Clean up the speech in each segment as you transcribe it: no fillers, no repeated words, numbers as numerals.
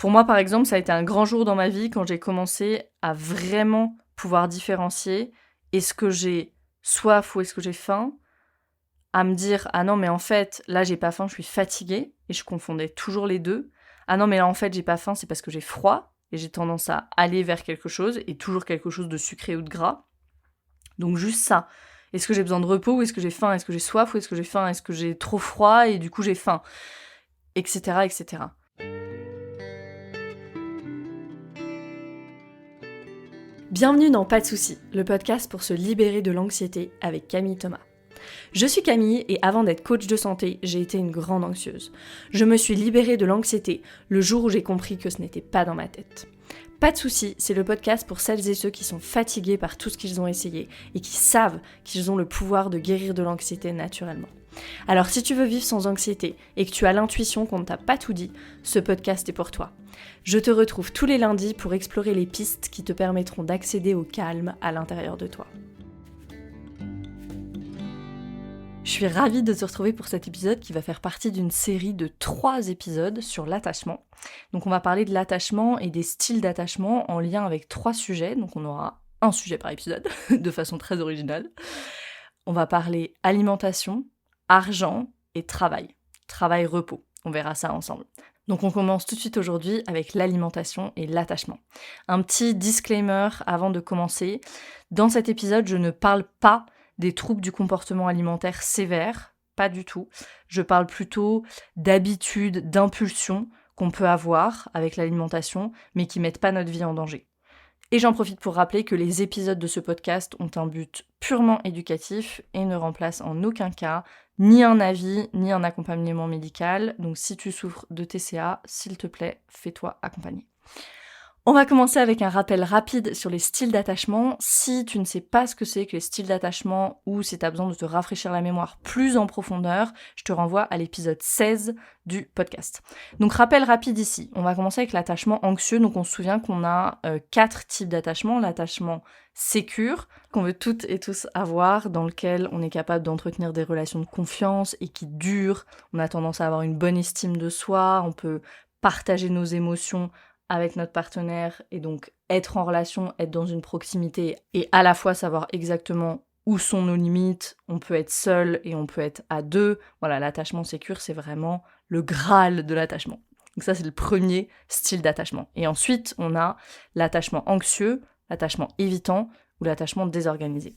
Pour moi, par exemple, ça a été un grand jour dans ma vie quand j'ai commencé à vraiment pouvoir différencier est-ce que j'ai soif ou est-ce que j'ai faim, à me dire ah non mais en fait là j'ai pas faim, je suis fatiguée et je confondais toujours les deux. Ah non mais là en fait j'ai pas faim, c'est parce que j'ai froid et j'ai tendance à aller vers quelque chose et toujours quelque chose de sucré ou de gras. Donc juste ça. Est-ce que j'ai besoin de repos ou est-ce que j'ai faim? Est-ce que j'ai soif ou est-ce que j'ai faim? Est-ce que j'ai trop froid et du coup j'ai faim? Etc. etc. Bienvenue dans Pas de soucis, le podcast pour se libérer de l'anxiété avec Camille Thomas. Je suis Camille et avant d'être coach de santé, j'ai été une grande anxieuse. Je me suis libérée de l'anxiété le jour où j'ai compris que ce n'était pas dans ma tête. Pas de soucis, c'est le podcast pour celles et ceux qui sont fatigués par tout ce qu'ils ont essayé et qui savent qu'ils ont le pouvoir de guérir de l'anxiété naturellement. Alors si tu veux vivre sans anxiété et que tu as l'intuition qu'on ne t'a pas tout dit, ce podcast est pour toi. Je te retrouve tous les lundis pour explorer les pistes qui te permettront d'accéder au calme à l'intérieur de toi. Je suis ravie de te retrouver pour cet épisode qui va faire partie d'une série de 3 épisodes sur l'attachement. Donc on va parler de l'attachement et des styles d'attachement en lien avec 3 sujets, donc on aura un sujet par épisode, de façon très originale. On va parler alimentation, argent et travail. Travail-repos, on verra ça ensemble. Donc on commence tout de suite aujourd'hui avec l'alimentation et l'attachement. Un petit disclaimer avant de commencer. Dans cet épisode, je ne parle pas des troubles du comportement alimentaire sévères, pas du tout. Je parle plutôt d'habitudes, d'impulsions qu'on peut avoir avec l'alimentation, mais qui mettent pas notre vie en danger. Et j'en profite pour rappeler que les épisodes de ce podcast ont un but purement éducatif et ne remplacent en aucun cas ni un avis, ni un accompagnement médical. Donc si tu souffres de TCA, s'il te plaît, fais-toi accompagner. On va commencer avec un rappel rapide sur les styles d'attachement. Si tu ne sais pas ce que c'est que les styles d'attachement ou si tu as besoin de te rafraîchir la mémoire plus en profondeur, je te renvoie à l'épisode 16 du podcast. Donc rappel rapide ici, on va commencer avec l'attachement anxieux. Donc on se souvient qu'on a 4 types d'attachement. L'attachement sécure, qu'on veut toutes et tous avoir, dans lequel on est capable d'entretenir des relations de confiance et qui durent. On a tendance à avoir une bonne estime de soi, on peut partager nos émotions avec notre partenaire et donc être en relation, être dans une proximité et à la fois savoir exactement où sont nos limites, on peut être seul et on peut être à deux. Voilà, l'attachement sécure, c'est vraiment le Graal de l'attachement. Donc ça, c'est le premier style d'attachement. Et ensuite, on a l'attachement anxieux, l'attachement évitant ou l'attachement désorganisé.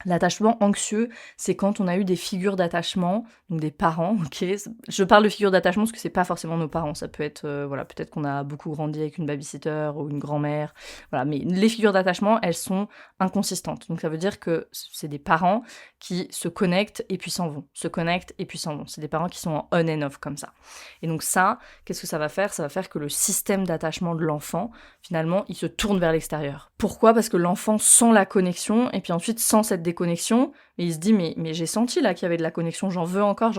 L'attachement anxieux, c'est quand on a eu des figures d'attachement, donc des parents, ok. Je parle de figures d'attachement parce que c'est pas forcément nos parents, ça peut être, peut-être qu'on a beaucoup grandi avec une babysitter ou une grand-mère, voilà. Mais les figures d'attachement, elles sont inconsistantes. Donc ça veut dire que c'est des parents qui se connectent et puis s'en vont, se connectent et puis s'en vont. C'est des parents qui sont en on and off comme ça. Et donc ça, qu'est-ce que ça va faire? Ça va faire que le système d'attachement de l'enfant, finalement, il se tourne vers l'extérieur. Pourquoi? Parce que l'enfant sent la connexion et puis ensuite sent cette déconnexion et il se dit mais j'ai senti là qu'il y avait de la connexion, j'en veux encore.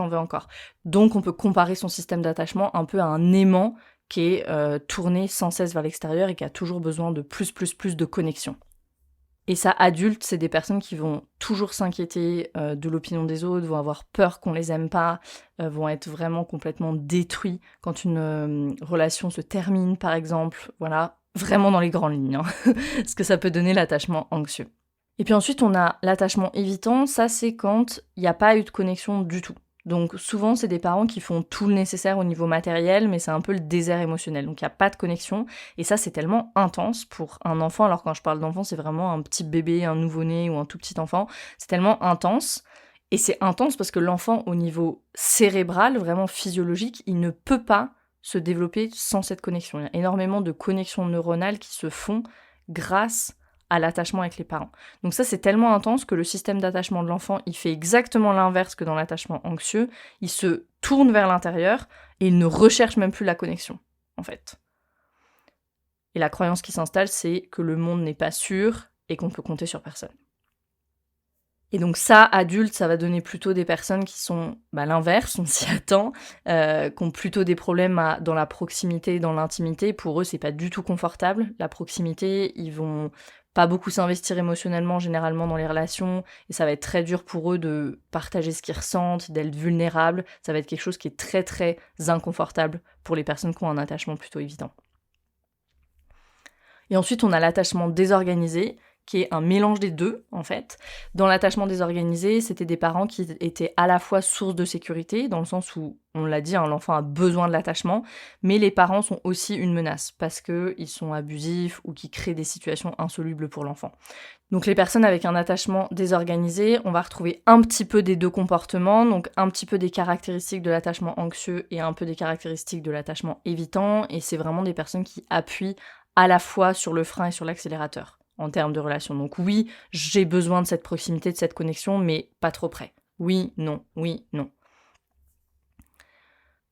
Donc on peut comparer son système d'attachement un peu à un aimant qui est tourné sans cesse vers l'extérieur et qui a toujours besoin de plus de connexion. Et ça, adulte, c'est des personnes qui vont toujours s'inquiéter de l'opinion des autres, vont avoir peur qu'on les aime pas, vont être vraiment complètement détruits quand une relation se termine, par exemple. Voilà, vraiment dans les grandes lignes, hein, ce que ça peut donner l'attachement anxieux. Et puis ensuite, on a l'attachement évitant. Ça, c'est quand il n'y a pas eu de connexion du tout. Donc souvent, c'est des parents qui font tout le nécessaire au niveau matériel, mais c'est un peu le désert émotionnel. Donc il n'y a pas de connexion. Et ça, c'est tellement intense pour un enfant. Alors quand je parle d'enfant, c'est vraiment un petit bébé, un nouveau-né ou un tout petit enfant. C'est tellement intense. Et c'est intense parce que l'enfant, au niveau cérébral, vraiment physiologique, il ne peut pas se développer sans cette connexion. Il y a énormément de connexions neuronales qui se font grâce à l'attachement avec les parents. Donc ça, c'est tellement intense que le système d'attachement de l'enfant, il fait exactement l'inverse que dans l'attachement anxieux. Il se tourne vers l'intérieur et il ne recherche même plus la connexion, en fait. Et la croyance qui s'installe, c'est que le monde n'est pas sûr et qu'on peut compter sur personne. Et donc ça, adulte, ça va donner plutôt des personnes qui sont l'inverse, on s'y attend, qui ont plutôt des problèmes dans la proximité, dans l'intimité. Pour eux, c'est pas du tout confortable, la proximité. Ils vont pas beaucoup s'investir émotionnellement, généralement, dans les relations, et ça va être très dur pour eux de partager ce qu'ils ressentent, d'être vulnérables. Ça va être quelque chose qui est très, très inconfortable pour les personnes qui ont un attachement plutôt évitant. Et ensuite, on a l'attachement désorganisé, qui est un mélange des deux, en fait. Dans l'attachement désorganisé, c'était des parents qui étaient à la fois source de sécurité, dans le sens où, on l'a dit, l'enfant a besoin de l'attachement, mais les parents sont aussi une menace, parce qu'ils sont abusifs ou qui créent des situations insolubles pour l'enfant. Donc les personnes avec un attachement désorganisé, on va retrouver un petit peu des deux comportements, donc un petit peu des caractéristiques de l'attachement anxieux et un peu des caractéristiques de l'attachement évitant, et c'est vraiment des personnes qui appuient à la fois sur le frein et sur l'accélérateur en termes de relation. Donc oui, j'ai besoin de cette proximité, de cette connexion, mais pas trop près. Oui, non, oui, non.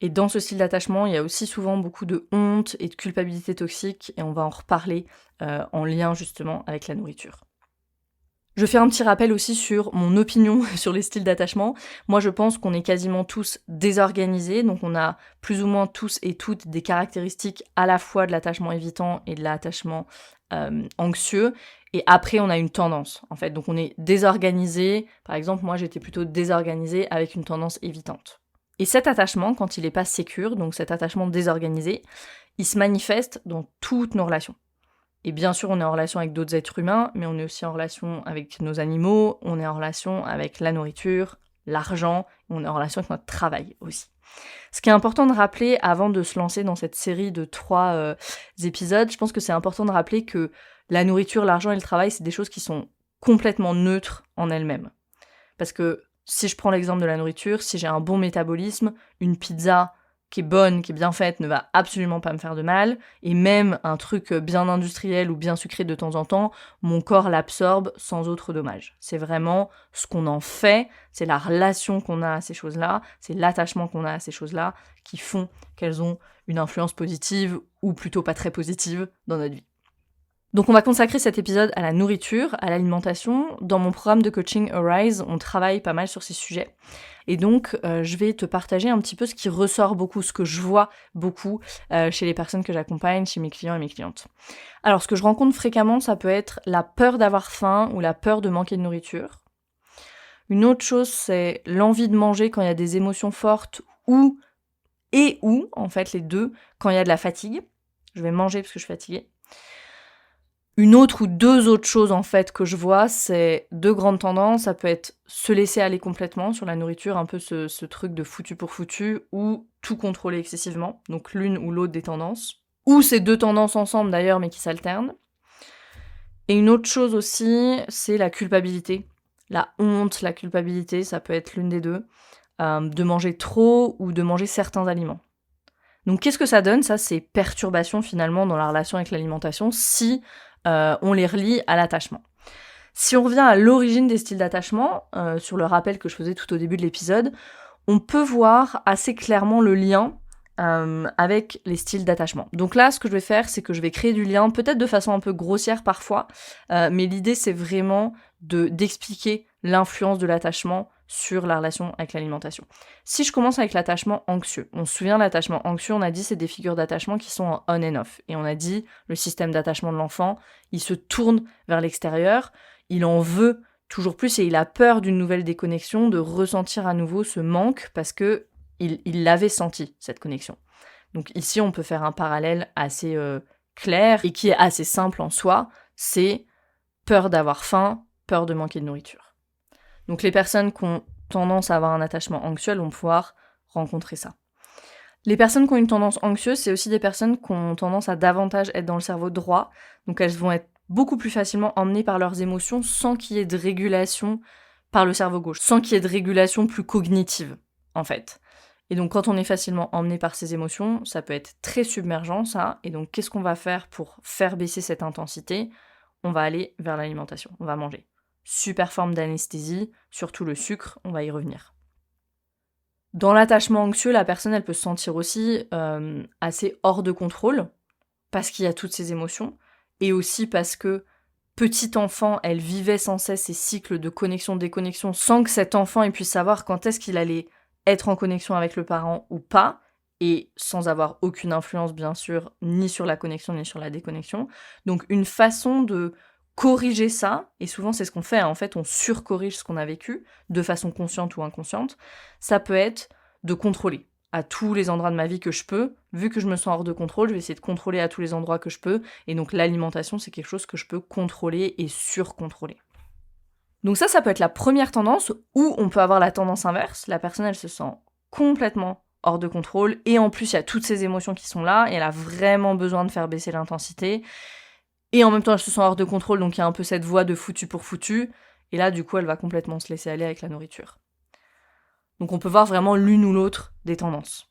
Et dans ce style d'attachement, il y a aussi souvent beaucoup de honte et de culpabilité toxique, et on va en reparler en lien justement avec la nourriture. Je fais un petit rappel aussi sur mon opinion sur les styles d'attachement. Moi, je pense qu'on est quasiment tous désorganisés, donc on a plus ou moins tous et toutes des caractéristiques à la fois de l'attachement évitant et de l'attachement anxieux. Et après, on a une tendance, en fait. Donc on est désorganisé. Par exemple, moi, j'étais plutôt désorganisée avec une tendance évitante. Et cet attachement, quand il n'est pas sécure, donc cet attachement désorganisé, il se manifeste dans toutes nos relations. Et bien sûr, on est en relation avec d'autres êtres humains, mais on est aussi en relation avec nos animaux, on est en relation avec la nourriture, l'argent, on est en relation avec notre travail aussi. Ce qui est important de rappeler avant de se lancer dans cette série de 3 épisodes, je pense que c'est important de rappeler que la nourriture, l'argent et le travail, c'est des choses qui sont complètement neutres en elles-mêmes. Parce que si je prends l'exemple de la nourriture, si j'ai un bon métabolisme, une pizza qui est bonne, qui est bien faite, ne va absolument pas me faire de mal, et même un truc bien industriel ou bien sucré de temps en temps, mon corps l'absorbe sans autre dommage. C'est vraiment ce qu'on en fait, c'est la relation qu'on a à ces choses-là, c'est l'attachement qu'on a à ces choses-là, qui font qu'elles ont une influence positive, ou plutôt pas très positive, dans notre vie. Donc on va consacrer cet épisode à la nourriture, à l'alimentation. Dans mon programme de coaching Arise, on travaille pas mal sur ces sujets. Et donc je vais te partager un petit peu ce qui ressort beaucoup, ce que je vois beaucoup chez les personnes que j'accompagne, chez mes clients et mes clientes. Alors ce que je rencontre fréquemment, ça peut être la peur d'avoir faim ou la peur de manquer de nourriture. Une autre chose, c'est l'envie de manger quand il y a des émotions fortes ou, en fait les deux, quand il y a de la fatigue. Je vais manger parce que je suis fatiguée. Une autre ou deux autres choses en fait que je vois, c'est deux grandes tendances. Ça peut être se laisser aller complètement sur la nourriture, un peu ce truc de foutu pour foutu, ou tout contrôler excessivement, donc l'une ou l'autre des tendances. Ou ces deux tendances ensemble d'ailleurs, mais qui s'alternent. Et une autre chose aussi, c'est la culpabilité. La honte, la culpabilité, ça peut être l'une des deux. De manger trop ou de manger certains aliments. Donc qu'est-ce que ça donne? Ça, c'est perturbation finalement dans la relation avec l'alimentation si on les relie à l'attachement. Si on revient à l'origine des styles d'attachement, sur le rappel que je faisais tout au début de l'épisode, on peut voir assez clairement le lien avec les styles d'attachement. Donc là, ce que je vais faire, c'est que je vais créer du lien, peut-être de façon un peu grossière parfois, mais l'idée, c'est vraiment d'expliquer l'influence de l'attachement sur la relation avec l'alimentation. Si je commence avec l'attachement anxieux, on se souvient, l'attachement anxieux, on a dit c'est des figures d'attachement qui sont en on and off. Et on a dit, le système d'attachement de l'enfant, il se tourne vers l'extérieur, il en veut toujours plus et il a peur d'une nouvelle déconnexion, de ressentir à nouveau ce manque parce que il l'avait senti, cette connexion. Donc ici, on peut faire un parallèle assez clair et qui est assez simple en soi, c'est peur d'avoir faim, peur de manquer de nourriture. Donc les personnes qui ont tendance à avoir un attachement anxieux vont pouvoir rencontrer ça. Les personnes qui ont une tendance anxieuse, c'est aussi des personnes qui ont tendance à davantage être dans le cerveau droit, donc elles vont être beaucoup plus facilement emmenées par leurs émotions sans qu'il y ait de régulation par le cerveau gauche, sans qu'il y ait de régulation plus cognitive, en fait. Et donc quand on est facilement emmené par ses émotions, ça peut être très submergent, ça, et donc qu'est-ce qu'on va faire pour faire baisser cette intensité? On va aller vers l'alimentation, on va manger. Super forme d'anesthésie, surtout le sucre, on va y revenir. Dans l'attachement anxieux, la personne, elle peut se sentir aussi assez hors de contrôle, parce qu'il y a toutes ces émotions, et aussi parce que petite enfant, elle vivait sans cesse ces cycles de connexion-déconnexion sans que cet enfant il puisse savoir quand est-ce qu'il allait être en connexion avec le parent ou pas, et sans avoir aucune influence bien sûr, ni sur la connexion ni sur la déconnexion. Donc une façon de corriger ça, et souvent c'est ce qu'on fait, en fait on surcorrige ce qu'on a vécu, de façon consciente ou inconsciente, ça peut être de contrôler à tous les endroits de ma vie que je peux. Vu que je me sens hors de contrôle, je vais essayer de contrôler à tous les endroits que je peux, et donc l'alimentation c'est quelque chose que je peux contrôler et surcontrôler. Donc ça peut être la première tendance, où on peut avoir la tendance inverse, la personne elle se sent complètement hors de contrôle, et en plus il y a toutes ces émotions qui sont là, et elle a vraiment besoin de faire baisser l'intensité, et en même temps elle se sent hors de contrôle, donc il y a un peu cette voie de foutu pour foutu, et là du coup elle va complètement se laisser aller avec la nourriture. Donc on peut voir vraiment l'une ou l'autre des tendances.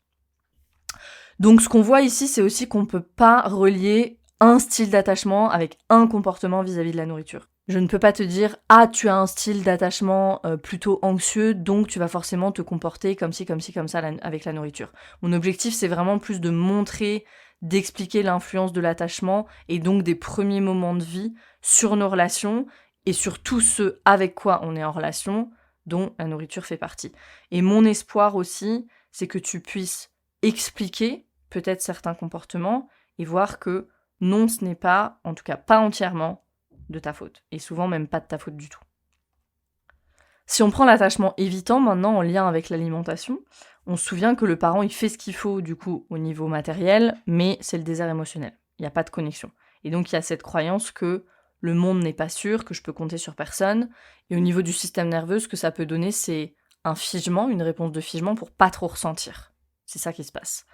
Donc ce qu'on voit ici, c'est aussi qu'on ne peut pas relier un style d'attachement avec un comportement vis-à-vis de la nourriture. Je ne peux pas te dire « Ah, tu as un style d'attachement plutôt anxieux, donc tu vas forcément te comporter comme ci, comme ça avec la nourriture. » Mon objectif, c'est vraiment plus de montrer, d'expliquer l'influence de l'attachement et donc des premiers moments de vie sur nos relations et sur tout ce avec quoi on est en relation, dont la nourriture fait partie. Et mon espoir aussi, c'est que tu puisses expliquer peut-être certains comportements et voir que non, ce n'est pas, en tout cas pas entièrement, de ta faute. Et souvent même pas de ta faute du tout. Si on prend l'attachement évitant maintenant en lien avec l'alimentation, on se souvient que le parent il fait ce qu'il faut du coup au niveau matériel, mais c'est le désert émotionnel. Il n'y a pas de connexion. Et donc il y a cette croyance que le monde n'est pas sûr, que je peux compter sur personne. Et au niveau du système nerveux, ce que ça peut donner, c'est un figement, une réponse de figement pour pas trop ressentir. C'est ça qui se passe.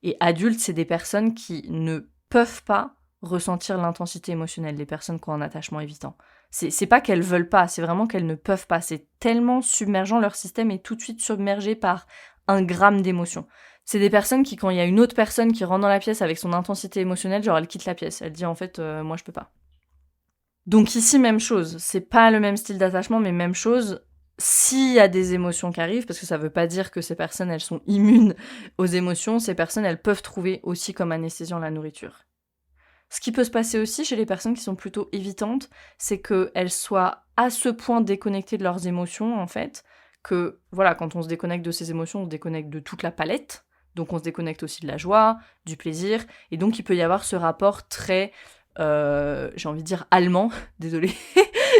Et adultes, c'est des personnes qui ne peuvent pas ressentir l'intensité émotionnelle, les personnes qui ont un attachement évitant. C'est pas qu'elles veulent pas, c'est vraiment qu'elles ne peuvent pas. C'est tellement submergent, leur système est tout de suite submergé par un gramme d'émotion. C'est des personnes qui, quand il y a une autre personne qui rentre dans la pièce avec son intensité émotionnelle, genre elle quitte la pièce, elle dit en fait moi je peux pas. Donc ici même chose, c'est pas le même style d'attachement mais même chose. S'il y a des émotions qui arrivent, parce que ça veut pas dire que ces personnes elles sont immunes aux émotions, ces personnes elles peuvent trouver aussi comme anesthésiant la nourriture. Ce qui peut se passer aussi chez les personnes qui sont plutôt évitantes, c'est qu'elles soient à ce point déconnectées de leurs émotions, en fait, que, voilà, quand on se déconnecte de ses émotions, on se déconnecte de toute la palette, donc on se déconnecte aussi de la joie, du plaisir, et donc il peut y avoir ce rapport très, j'ai envie de dire allemand, désolée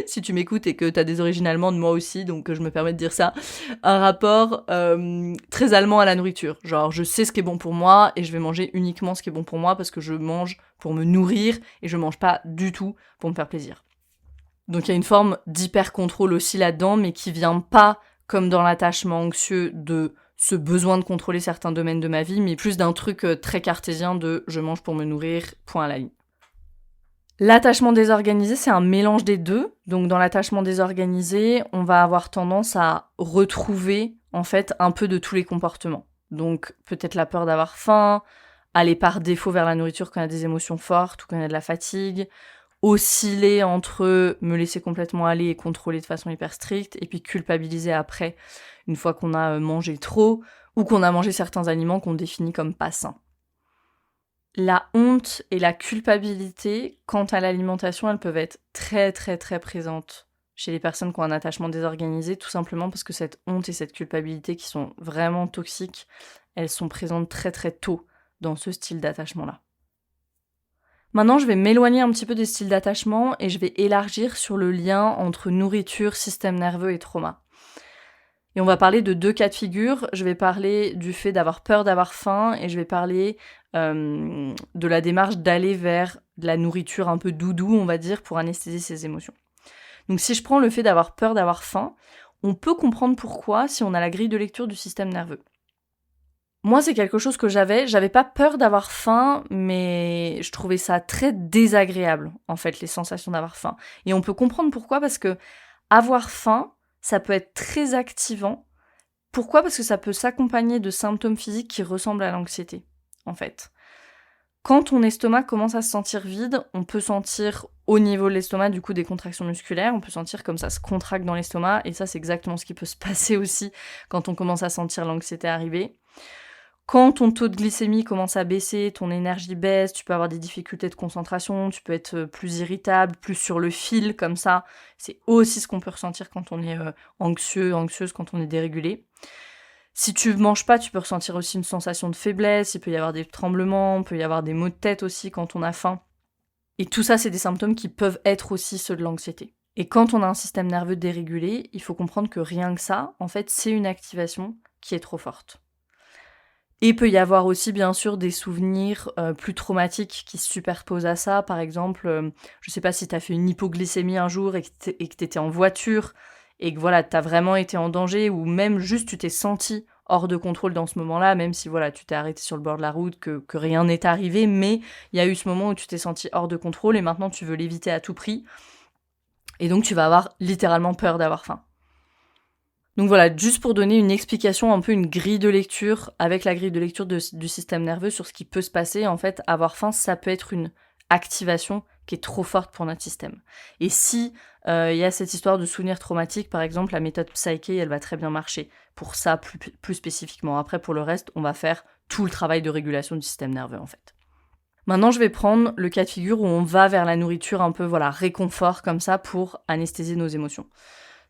si tu m'écoutes et que t'as des origines allemandes, moi aussi, donc je me permets de dire ça, un rapport très allemand à la nourriture. Genre, je sais ce qui est bon pour moi et je vais manger uniquement ce qui est bon pour moi parce que je mange pour me nourrir et je mange pas du tout pour me faire plaisir. Donc il y a une forme d'hyper-contrôle aussi là-dedans, mais qui vient pas, comme dans l'attachement anxieux, de ce besoin de contrôler certains domaines de ma vie, mais plus d'un truc très cartésien de « je mange pour me nourrir, point à la ligne ». L'attachement désorganisé, c'est un mélange des deux. Donc dans l'attachement désorganisé, on va avoir tendance à retrouver en fait un peu de tous les comportements. Donc peut-être la peur d'avoir faim, aller par défaut vers la nourriture quand il y a des émotions fortes ou quand il y a de la fatigue, osciller entre me laisser complètement aller et contrôler de façon hyper stricte, et puis culpabiliser après, une fois qu'on a mangé trop, ou qu'on a mangé certains aliments qu'on définit comme pas sains. La honte et la culpabilité, quant à l'alimentation, elles peuvent être très très très présentes chez les personnes qui ont un attachement désorganisé, tout simplement parce que cette honte et cette culpabilité qui sont vraiment toxiques, elles sont présentes très très tôt dans ce style d'attachement-là. Maintenant, je vais m'éloigner un petit peu des styles d'attachement et je vais élargir sur le lien entre nourriture, système nerveux et trauma. Et on va parler de deux cas de figure. Je vais parler du fait d'avoir peur d'avoir faim et je vais parler de la démarche d'aller vers de la nourriture un peu doudou, on va dire, pour anesthésier ses émotions. Donc si je prends le fait d'avoir peur d'avoir faim, on peut comprendre pourquoi si on a la grille de lecture du système nerveux. Moi, c'est quelque chose que j'avais pas peur d'avoir faim, mais je trouvais ça très désagréable, en fait, les sensations d'avoir faim. Et on peut comprendre pourquoi, parce que avoir faim, ça peut être très activant. Pourquoi ? Parce que ça peut s'accompagner de symptômes physiques qui ressemblent à l'anxiété, en fait. Quand ton estomac commence à se sentir vide, on peut sentir au niveau de l'estomac du coup des contractions musculaires, on peut sentir comme ça se contracte dans l'estomac, et ça c'est exactement ce qui peut se passer aussi quand on commence à sentir l'anxiété arriver. Quand ton taux de glycémie commence à baisser, ton énergie baisse, tu peux avoir des difficultés de concentration, tu peux être plus irritable, plus sur le fil, comme ça. C'est aussi ce qu'on peut ressentir quand on est anxieux, anxieuse, quand on est dérégulé. Si tu manges pas, tu peux ressentir aussi une sensation de faiblesse, il peut y avoir des tremblements, il peut y avoir des maux de tête aussi quand on a faim. Et tout ça, c'est des symptômes qui peuvent être aussi ceux de l'anxiété. Et quand on a un système nerveux dérégulé, il faut comprendre que rien que ça, en fait, c'est une activation qui est trop forte. Et il peut y avoir aussi, bien sûr, des souvenirs plus traumatiques qui se superposent à ça. Par exemple, je sais pas si tu as fait une hypoglycémie un jour et que tu étais en voiture et que voilà, tu as vraiment été en danger, ou même juste tu t'es senti hors de contrôle dans ce moment-là, même si voilà, tu t'es arrêté sur le bord de la route, que rien n'est arrivé, mais il y a eu ce moment où tu t'es senti hors de contrôle et maintenant tu veux l'éviter à tout prix. Et donc tu vas avoir littéralement peur d'avoir faim. Donc voilà, juste pour donner une explication, un peu une grille de lecture, avec la grille de lecture du système nerveux sur ce qui peut se passer, en fait, avoir faim, ça peut être une activation qui est trop forte pour notre système. Et si il y a cette histoire de souvenirs traumatiques, par exemple, la méthode Psyche, elle va très bien marcher pour ça plus spécifiquement. Après, pour le reste, on va faire tout le travail de régulation du système nerveux, en fait. Maintenant, je vais prendre le cas de figure où on va vers la nourriture un peu, voilà, réconfort comme ça pour anesthésier nos émotions.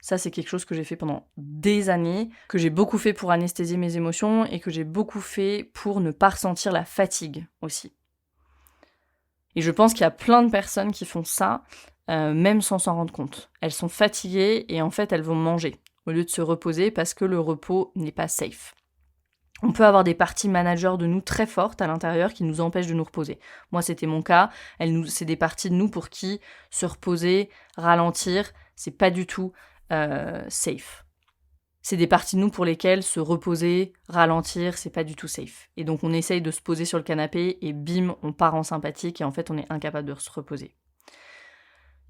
Ça, c'est quelque chose que j'ai fait pendant des années, que j'ai beaucoup fait pour anesthésier mes émotions et que j'ai beaucoup fait pour ne pas ressentir la fatigue aussi. Et je pense qu'il y a plein de personnes qui font ça, même sans s'en rendre compte. Elles sont fatiguées et en fait, elles vont manger au lieu de se reposer parce que le repos n'est pas safe. On peut avoir des parties managers de nous très fortes à l'intérieur qui nous empêchent de nous reposer. Moi, c'était mon cas. C'est des parties de nous pour qui se reposer, ralentir, c'est pas du tout safe. C'est des parties de nous pour lesquelles se reposer, ralentir, c'est pas du tout safe. Et donc on essaye de se poser sur le canapé et bim, on part en sympathique et en fait on est incapable de se reposer.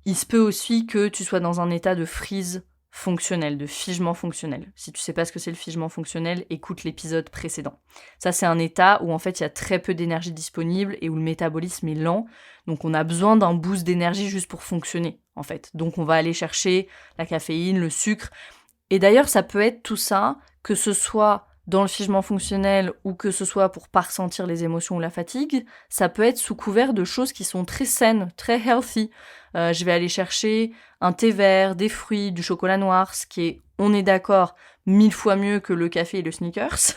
Il se peut aussi que tu sois dans un état de freeze fonctionnel, de figement fonctionnel. Si tu sais pas ce que c'est le figement fonctionnel, écoute l'épisode précédent. Ça, c'est un état où en fait il y a très peu d'énergie disponible et où le métabolisme est lent. Donc on a besoin d'un boost d'énergie juste pour fonctionner, en fait. Donc on va aller chercher la caféine, le sucre. Et d'ailleurs, ça peut être tout ça, que ce soit dans le figement fonctionnel ou que ce soit pour pas ressentir les émotions ou la fatigue, ça peut être sous couvert de choses qui sont très saines, très healthy. Je vais aller chercher un thé vert, des fruits, du chocolat noir, ce qui est, on est d'accord, 1000 fois mieux que le café et le sneakers.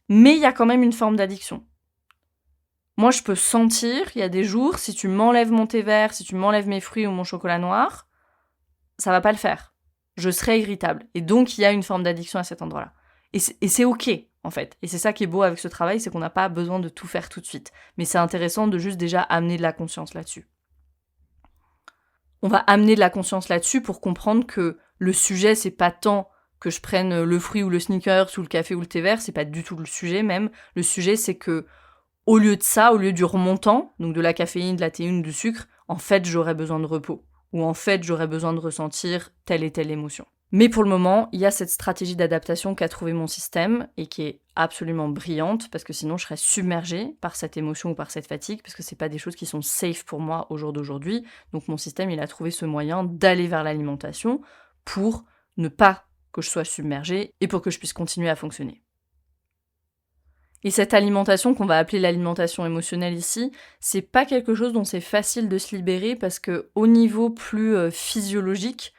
Mais il y a quand même une forme d'addiction. Moi, je peux sentir, il y a des jours, si tu m'enlèves mon thé vert, si tu m'enlèves mes fruits ou mon chocolat noir, ça va pas le faire. Je serai irritable. Et donc, il y a une forme d'addiction à cet endroit-là. Et c'est ok, en fait. Et c'est ça qui est beau avec ce travail, c'est qu'on n'a pas besoin de tout faire tout de suite. Mais c'est intéressant de juste déjà amener de la conscience là-dessus. On va amener de la conscience là-dessus pour comprendre que le sujet, c'est pas tant que je prenne le fruit ou le sneakers ou le café ou le thé vert, c'est pas du tout le sujet même. Le sujet, c'est que au lieu de ça, au lieu du remontant, donc de la caféine, de la théine, du sucre, en fait, j'aurais besoin de repos. Ou en fait, j'aurais besoin de ressentir telle et telle émotion. Mais pour le moment, il y a cette stratégie d'adaptation qu'a trouvé mon système et qui est absolument brillante parce que sinon je serais submergée par cette émotion ou par cette fatigue parce que c'est pas des choses qui sont safe pour moi au jour d'aujourd'hui. Donc mon système, il a trouvé ce moyen d'aller vers l'alimentation pour ne pas que je sois submergée et pour que je puisse continuer à fonctionner. Et cette alimentation qu'on va appeler l'alimentation émotionnelle ici, c'est pas quelque chose dont c'est facile de se libérer parce que au niveau plus physiologique,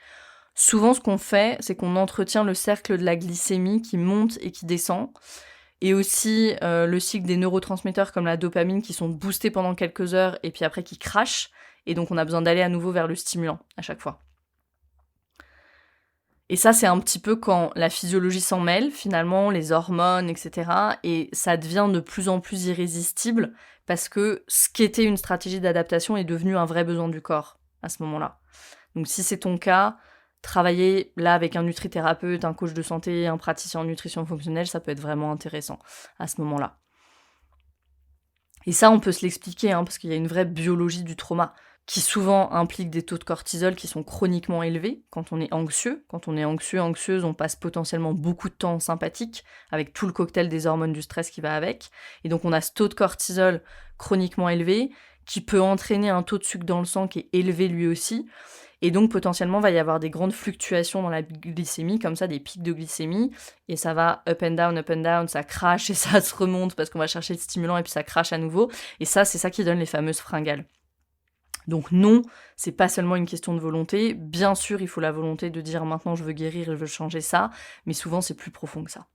souvent ce qu'on fait, c'est qu'on entretient le cercle de la glycémie qui monte et qui descend, et aussi le cycle des neurotransmetteurs comme la dopamine qui sont boostés pendant quelques heures et puis après qui crashent, et donc on a besoin d'aller à nouveau vers le stimulant à chaque fois. Et ça, c'est un petit peu quand la physiologie s'en mêle, finalement, les hormones, etc. Et ça devient de plus en plus irrésistible parce que ce qui était une stratégie d'adaptation est devenu un vrai besoin du corps à ce moment-là. Donc si c'est ton cas, travailler là avec un nutrithérapeute, un coach de santé, un praticien en nutrition fonctionnelle, ça peut être vraiment intéressant à ce moment-là. Et ça, on peut se l'expliquer, parce qu'il y a une vraie biologie du trauma qui souvent implique des taux de cortisol qui sont chroniquement élevés quand on est anxieux. Quand on est anxieux, anxieuse, on passe potentiellement beaucoup de temps en sympathique avec tout le cocktail des hormones du stress qui va avec. Et donc on a ce taux de cortisol chroniquement élevé qui peut entraîner un taux de sucre dans le sang qui est élevé lui aussi. Et donc potentiellement va y avoir des grandes fluctuations dans la glycémie, comme ça, des pics de glycémie, et ça va up and down, ça crache et ça se remonte parce qu'on va chercher le stimulant et puis ça crache à nouveau. Et ça, c'est ça qui donne les fameuses fringales. Donc non, c'est pas seulement une question de volonté. Bien sûr, il faut la volonté de dire maintenant je veux guérir, je veux changer ça, mais souvent c'est plus profond que ça.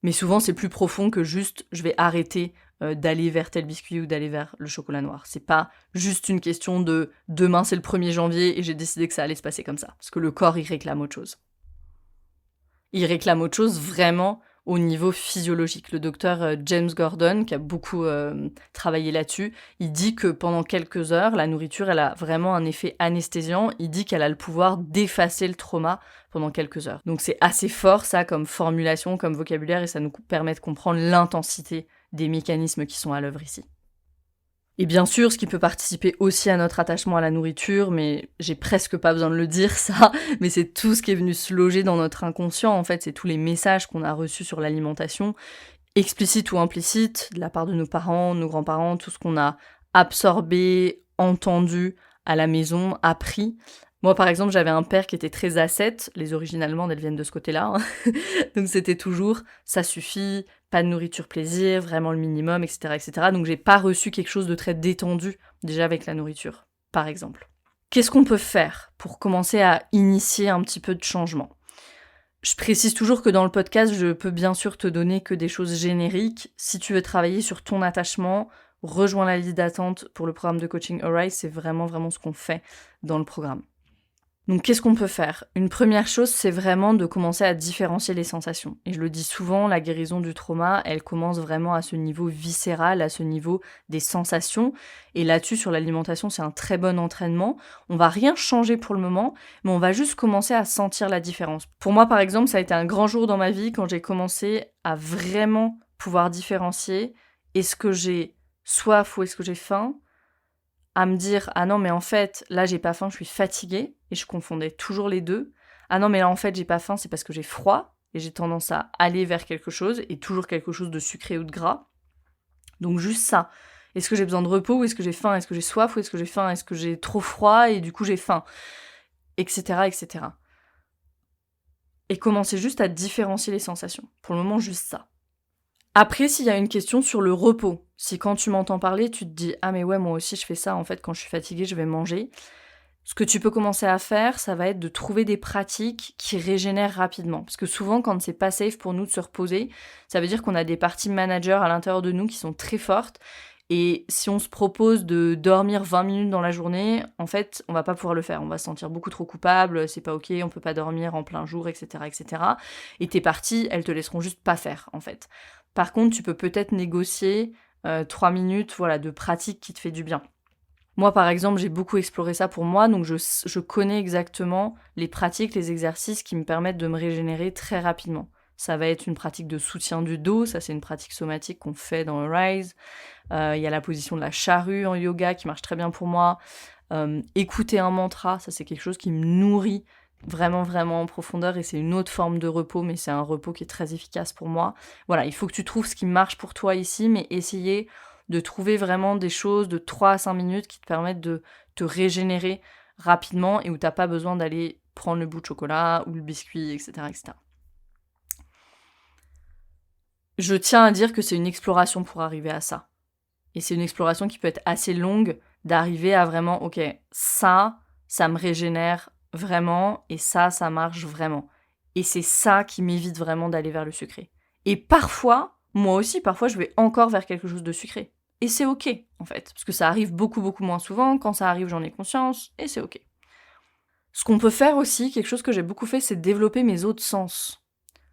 Mais souvent c'est plus profond que juste je vais arrêter d'aller vers tel biscuit ou d'aller vers le chocolat noir. C'est pas juste une question de demain c'est le 1er janvier et j'ai décidé que ça allait se passer comme ça. Parce que le corps il réclame autre chose. Il réclame autre chose vraiment au niveau physiologique. Le docteur James Gordon, qui a beaucoup travaillé là-dessus, il dit que pendant quelques heures, la nourriture, elle a vraiment un effet anesthésiant. Il dit qu'elle a le pouvoir d'effacer le trauma pendant quelques heures. Donc c'est assez fort, ça, comme formulation, comme vocabulaire, et ça nous permet de comprendre l'intensité des mécanismes qui sont à l'œuvre ici. Et bien sûr, ce qui peut participer aussi à notre attachement à la nourriture, mais j'ai presque pas besoin de le dire ça, mais c'est tout ce qui est venu se loger dans notre inconscient, en fait, c'est tous les messages qu'on a reçus sur l'alimentation, explicites ou implicites, de la part de nos parents, nos grands-parents, tout ce qu'on a absorbé, entendu à la maison, appris. Moi, par exemple, j'avais un père qui était très ascète, les origines allemandes, elles viennent de ce côté-là, hein. Donc c'était toujours « ça suffit », pas de nourriture plaisir, vraiment le minimum, etc., etc. Donc j'ai pas reçu quelque chose de très détendu, déjà avec la nourriture, par exemple. Qu'est-ce qu'on peut faire pour commencer à initier un petit peu de changement ? Je précise toujours que dans le podcast, je peux bien sûr te donner que des choses génériques. Si tu veux travailler sur ton attachement, rejoins la liste d'attente pour le programme de coaching Arise, c'est vraiment ce qu'on fait dans le programme. Donc qu'est-ce qu'on peut faire ? Une première chose, c'est vraiment de commencer à différencier les sensations. Et je le dis souvent, la guérison du trauma, elle commence vraiment à ce niveau viscéral, à ce niveau des sensations. Et là-dessus, sur l'alimentation, c'est un très bon entraînement. On va rien changer pour le moment, mais on va juste commencer à sentir la différence. Pour moi, par exemple, ça a été un grand jour dans ma vie quand j'ai commencé à vraiment pouvoir différencier est-ce que j'ai soif ou est-ce que j'ai faim ? À me dire « Ah non, mais en fait, là, j'ai pas faim, je suis fatiguée. » Et je confondais toujours les deux. « Ah non, mais là, en fait, j'ai pas faim, c'est parce que j'ai froid. » Et j'ai tendance à aller vers quelque chose, et toujours quelque chose de sucré ou de gras. Donc juste ça. Est-ce que j'ai besoin de repos ou est-ce que j'ai faim ? Est-ce que j'ai soif ou est-ce que j'ai faim ? Est-ce que j'ai trop froid et du coup j'ai faim ? Etc., etc. Et commencer juste à différencier les sensations. Pour le moment, juste ça. Après, s'il y a une question sur le repos, si quand tu m'entends parler, tu te dis « Ah mais ouais, moi aussi je fais ça, en fait, quand je suis fatiguée, je vais manger », ce que tu peux commencer à faire, ça va être de trouver des pratiques qui régénèrent rapidement. Parce que souvent, quand c'est pas safe pour nous de se reposer, ça veut dire qu'on a des parties managers à l'intérieur de nous qui sont très fortes. Et si on se propose de dormir 20 minutes dans la journée, en fait, on va pas pouvoir le faire. On va se sentir beaucoup trop coupable, c'est pas ok, on peut pas dormir en plein jour, etc., etc. Et tes parties, elles te laisseront juste pas faire, en fait. Par contre, tu peux peut-être négocier 3 minutes de pratique qui te fait du bien. Moi, par exemple, j'ai beaucoup exploré ça pour moi, donc je connais exactement les pratiques, les exercices qui me permettent de me régénérer très rapidement. Ça va être une pratique de soutien du dos, ça c'est une pratique somatique qu'on fait dans Arise. Il y a la position de la charrue en yoga qui marche très bien pour moi. Écouter un mantra, ça c'est quelque chose qui me nourrit vraiment en profondeur et c'est une autre forme de repos, mais c'est un repos qui est très efficace pour moi. Voilà, il faut que tu trouves ce qui marche pour toi ici, mais essayer de trouver vraiment des choses de 3 à 5 minutes qui te permettent de te régénérer rapidement et où t'as pas besoin d'aller prendre le bout de chocolat ou le biscuit, etc., etc. Je tiens à dire que c'est une exploration pour arriver à ça. Et c'est une exploration qui peut être assez longue d'arriver à vraiment, ok, ça me régénère vraiment, et ça marche vraiment. Et c'est ça qui m'évite vraiment d'aller vers le sucré. Et parfois, moi aussi, je vais encore vers quelque chose de sucré. Et c'est ok, en fait, parce que ça arrive beaucoup moins souvent. Quand ça arrive, j'en ai conscience, et c'est ok. Ce qu'on peut faire aussi, quelque chose que j'ai beaucoup fait, c'est développer mes autres sens.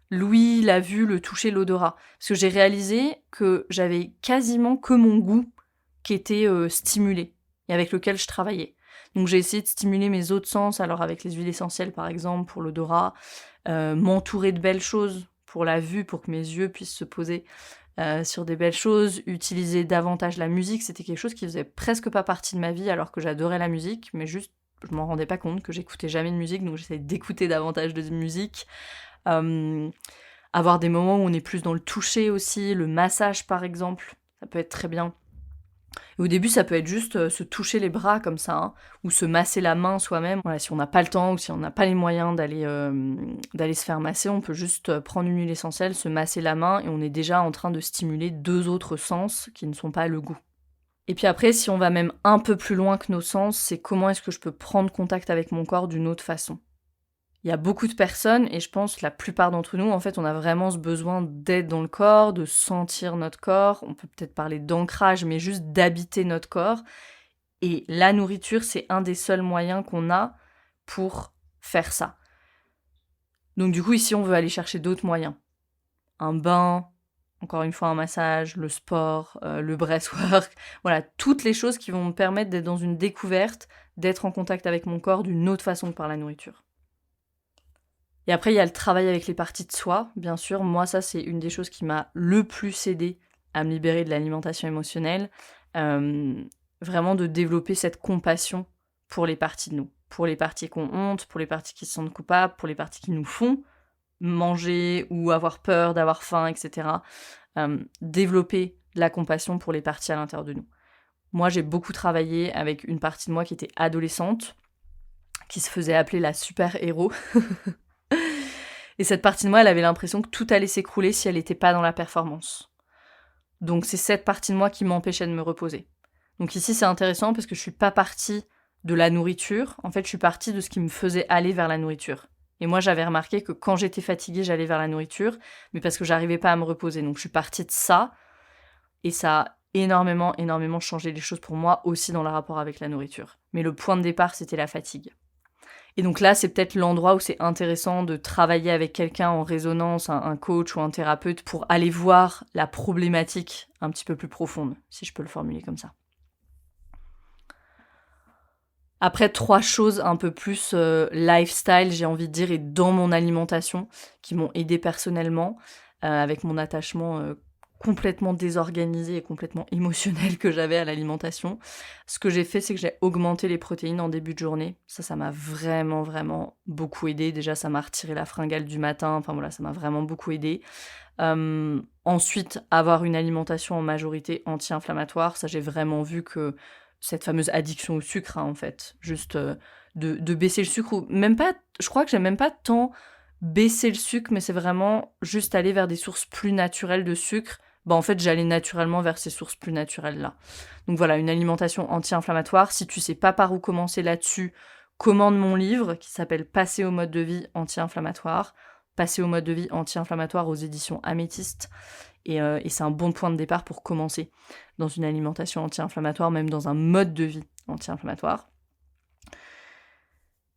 L'ouïe, la vue, le toucher, l'odorat. Parce que j'ai réalisé que j'avais quasiment que mon goût qui était stimulé, et avec lequel je travaillais. Donc j'ai essayé de stimuler mes autres sens, alors avec les huiles essentielles par exemple, pour l'odorat, m'entourer de belles choses pour la vue, pour que mes yeux puissent se poser sur des belles choses, utiliser davantage la musique, c'était quelque chose qui faisait presque pas partie de ma vie alors que j'adorais la musique, mais juste je m'en rendais pas compte que j'écoutais jamais de musique, donc j'essayais d'écouter davantage de musique. Avoir des moments où on est plus dans le toucher aussi, le massage par exemple, ça peut être très bien. Au début, ça peut être juste se toucher les bras comme ça, hein, ou se masser la main soi-même. Voilà, si on n'a pas le temps ou si on n'a pas les moyens d'aller se faire masser, on peut juste prendre une huile essentielle, se masser la main et on est déjà en train de stimuler 2 autres sens qui ne sont pas le goût. Et puis après, si on va même un peu plus loin que nos sens, c'est comment est-ce que je peux prendre contact avec mon corps d'une autre façon. Il y a beaucoup de personnes, et je pense que la plupart d'entre nous, en fait, on a vraiment ce besoin d'être dans le corps, de sentir notre corps. On peut peut-être parler d'ancrage, mais juste d'habiter notre corps. Et la nourriture, c'est un des seuls moyens qu'on a pour faire ça. Donc du coup, ici, on veut aller chercher d'autres moyens. Un bain, encore une fois un massage, le sport, le breathwork. Voilà, toutes les choses qui vont me permettre d'être dans une découverte, d'être en contact avec mon corps d'une autre façon que par la nourriture. Et après, il y a le travail avec les parties de soi, bien sûr. Moi, ça, c'est une des choses qui m'a le plus aidée à me libérer de l'alimentation émotionnelle. Vraiment de développer cette compassion pour les parties de nous. Pour les parties qu'on honte, pour les parties qui se sentent coupables, pour les parties qui nous font manger ou avoir peur, d'avoir faim, etc. Développer de la compassion pour les parties à l'intérieur de nous. Moi, j'ai beaucoup travaillé avec une partie de moi qui était adolescente, qui se faisait appeler la super-héros. Et cette partie de moi, elle avait l'impression que tout allait s'écrouler si elle n'était pas dans la performance. Donc c'est cette partie de moi qui m'empêchait de me reposer. Donc ici, c'est intéressant parce que je suis pas partie de la nourriture. En fait, je suis partie de ce qui me faisait aller vers la nourriture. Et moi, j'avais remarqué que quand j'étais fatiguée, j'allais vers la nourriture, mais parce que j'arrivais pas à me reposer. Donc je suis partie de ça, et ça a énormément changé les choses pour moi, aussi dans le rapport avec la nourriture. Mais le point de départ, c'était la fatigue. Et donc là, c'est peut-être l'endroit où c'est intéressant de travailler avec quelqu'un en résonance, un coach ou un thérapeute, pour aller voir la problématique un petit peu plus profonde, si je peux le formuler comme ça. Après, 3 choses un peu plus lifestyle, j'ai envie de dire, et dans mon alimentation, qui m'ont aidée personnellement, avec mon attachement complètement désorganisé et complètement émotionnel que j'avais à l'alimentation. Ce que j'ai fait, c'est que j'ai augmenté les protéines en début de journée. Ça m'a vraiment beaucoup aidé. Déjà, ça m'a retiré la fringale du matin. Enfin voilà, ça m'a vraiment beaucoup aidé. Ensuite, avoir une alimentation en majorité anti-inflammatoire. Ça, j'ai vraiment vu que cette fameuse addiction au sucre, hein, en fait. Juste de baisser le sucre. Ou même pas, je crois que j'ai même pas tant baisser le sucre, mais c'est vraiment juste aller vers des sources plus naturelles de sucre. En fait, j'allais naturellement vers ces sources plus naturelles-là. Donc voilà, une alimentation anti-inflammatoire. Si tu sais pas par où commencer là-dessus, commande mon livre qui s'appelle « Passer au mode de vie anti-inflammatoire ». Passer au mode de vie anti-inflammatoire aux éditions Améthyste. Et c'est un bon point de départ pour commencer dans une alimentation anti-inflammatoire, même dans un mode de vie anti-inflammatoire.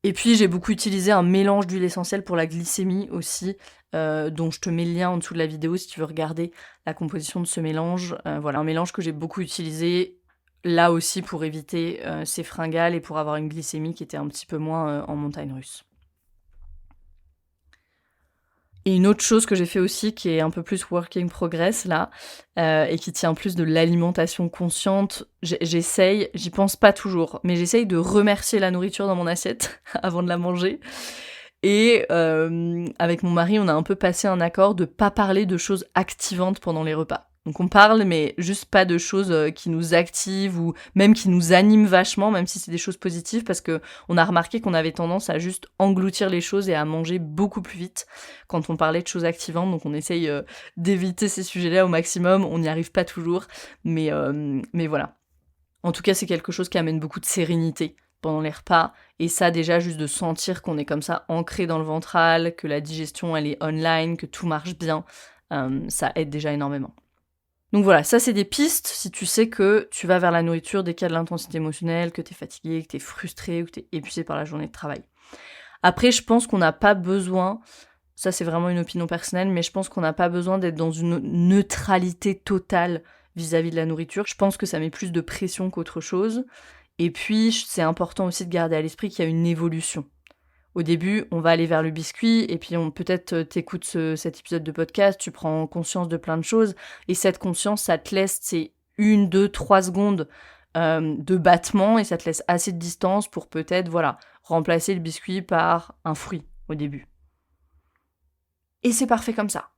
Et puis j'ai beaucoup utilisé un mélange d'huile essentielle pour la glycémie aussi, dont je te mets le lien en dessous de la vidéo si tu veux regarder la composition de ce mélange. Voilà, un mélange que j'ai beaucoup utilisé là aussi pour éviter ces fringales et pour avoir une glycémie qui était un petit peu moins en montagne russe. Et une autre chose que j'ai fait aussi, qui est un peu plus work in progress là, et qui tient plus de l'alimentation consciente, j'essaye, j'y pense pas toujours, mais j'essaye de remercier la nourriture dans mon assiette avant de la manger. Et avec mon mari, on a un peu passé un accord de pas parler de choses activantes pendant les repas. Donc on parle, mais juste pas de choses qui nous activent ou même qui nous animent vachement, même si c'est des choses positives, parce que on a remarqué qu'on avait tendance à juste engloutir les choses et à manger beaucoup plus vite quand on parlait de choses activantes. Donc on essaye d'éviter ces sujets-là au maximum. On n'y arrive pas toujours, mais voilà. En tout cas, c'est quelque chose qui amène beaucoup de sérénité pendant les repas, et ça déjà juste de sentir qu'on est comme ça ancré dans le ventral, que la digestion elle est online, que tout marche bien, ça aide déjà énormément. Donc voilà, ça c'est des pistes si tu sais que tu vas vers la nourriture dès qu'il y a de l'intensité émotionnelle, que t'es fatigué, que t'es frustré ou que t'es épuisé par la journée de travail. Après, je pense qu'on n'a pas besoin, ça c'est vraiment une opinion personnelle, mais je pense qu'on n'a pas besoin d'être dans une neutralité totale vis-à-vis de la nourriture. Je pense que ça met plus de pression qu'autre chose. Et puis, c'est important aussi de garder à l'esprit qu'il y a une évolution. Au début, on va aller vers le biscuit, et puis peut-être t'écoutes cet épisode de podcast, tu prends conscience de plein de choses, et cette conscience, ça te laisse ces 1, 2, 3 secondes de battement, et ça te laisse assez de distance pour peut-être, remplacer le biscuit par un fruit au début. Et c'est parfait comme ça.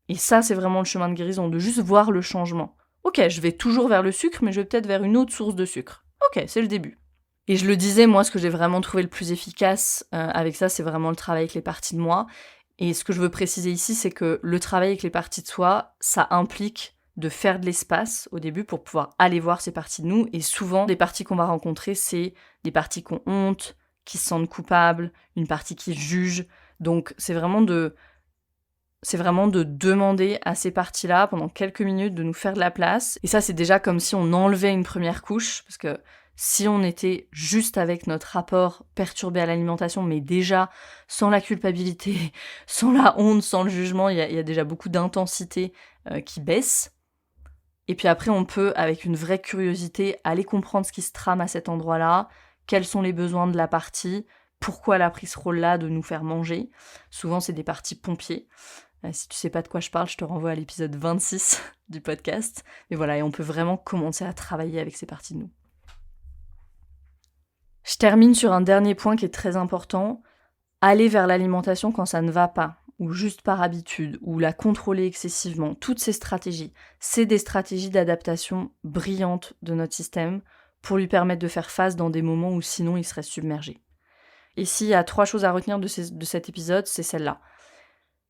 Et ça, c'est vraiment le chemin de guérison, de juste voir le changement. Ok, je vais toujours vers le sucre, mais je vais peut-être vers une autre source de sucre. Ok, c'est le début. Et je le disais, moi, ce que j'ai vraiment trouvé le plus efficace avec ça, c'est vraiment le travail avec les parties de moi. Et ce que je veux préciser ici, c'est que le travail avec les parties de soi, ça implique de faire de l'espace au début pour pouvoir aller voir ces parties de nous. Et souvent, les parties qu'on va rencontrer, c'est des parties qui ont honte, qui se sentent coupables, une partie qui juge. Donc c'est vraiment de demander à ces parties-là, pendant quelques minutes, de nous faire de la place. Et ça, c'est déjà comme si on enlevait une première couche, parce que si on était juste avec notre rapport perturbé à l'alimentation, mais déjà sans la culpabilité, sans la honte, sans le jugement, il y a déjà beaucoup d'intensité qui baisse. Et puis après, on peut, avec une vraie curiosité, aller comprendre ce qui se trame à cet endroit-là, quels sont les besoins de la partie, pourquoi elle a pris ce rôle-là de nous faire manger. Souvent, c'est des parties pompiers. Si tu sais pas de quoi je parle, je te renvoie à l'épisode 26 du podcast. Mais voilà, et on peut vraiment commencer à travailler avec ces parties de nous. Je termine sur un dernier point qui est très important. Aller vers l'alimentation quand ça ne va pas, ou juste par habitude, ou la contrôler excessivement. Toutes ces stratégies, c'est des stratégies d'adaptation brillantes de notre système pour lui permettre de faire face dans des moments où sinon il serait submergé. Et s'il y a 3 choses à retenir de cet épisode, c'est celle-là.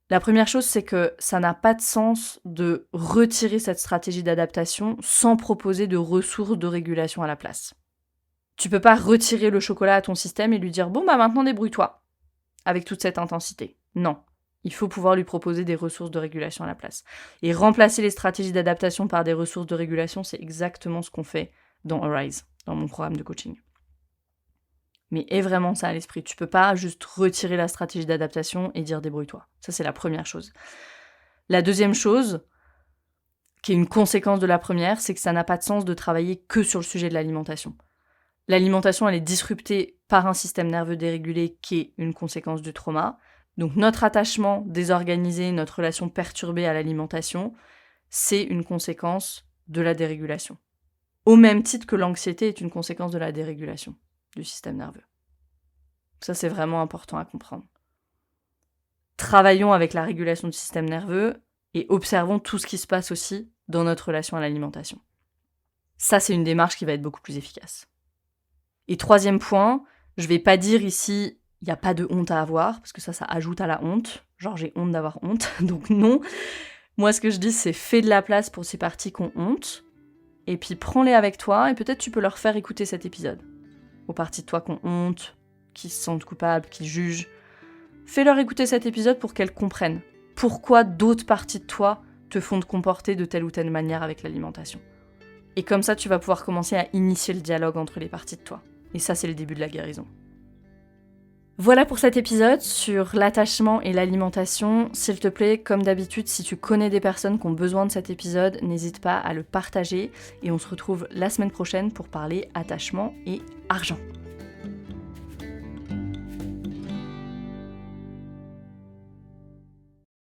La première chose, c'est que ça n'a pas de sens de retirer cette stratégie d'adaptation sans proposer de ressources de régulation à la place. Tu peux pas retirer le chocolat à ton système et lui dire « Bon, maintenant débrouille-toi » avec toute cette intensité. Non. Il faut pouvoir lui proposer des ressources de régulation à la place. Et remplacer les stratégies d'adaptation par des ressources de régulation, c'est exactement ce qu'on fait dans Arise, dans mon programme de coaching. Mais aie vraiment ça à l'esprit. Tu peux pas juste retirer la stratégie d'adaptation et dire débrouille-toi. Ça, c'est la première chose. La deuxième chose, qui est une conséquence de la première, c'est que ça n'a pas de sens de travailler que sur le sujet de l'alimentation. L'alimentation, elle est disruptée par un système nerveux dérégulé qui est une conséquence du trauma. Donc notre attachement désorganisé, notre relation perturbée à l'alimentation, c'est une conséquence de la dérégulation. Au même titre que l'anxiété est une conséquence de la dérégulation du système nerveux. Ça, c'est vraiment important à comprendre. Travaillons avec la régulation du système nerveux et observons tout ce qui se passe aussi dans notre relation à l'alimentation. Ça, c'est une démarche qui va être beaucoup plus efficace. Et troisième point, je vais pas dire ici, il n'y a pas de honte à avoir, parce que ça ajoute à la honte. Genre, j'ai honte d'avoir honte, donc non. Moi, ce que je dis, c'est fais de la place pour ces parties qui ont honte, et puis prends-les avec toi, et peut-être tu peux leur faire écouter cet épisode. Aux parties de toi qui ont honte, qui se sentent coupables, qui jugent. Fais-leur écouter cet épisode pour qu'elles comprennent pourquoi d'autres parties de toi te font te comporter de telle ou telle manière avec l'alimentation. Et comme ça, tu vas pouvoir commencer à initier le dialogue entre les parties de toi. Et ça, c'est le début de la guérison. Voilà pour cet épisode sur l'attachement et l'alimentation. S'il te plaît, comme d'habitude, si tu connais des personnes qui ont besoin de cet épisode, n'hésite pas à le partager. Et on se retrouve la semaine prochaine pour parler attachement et argent.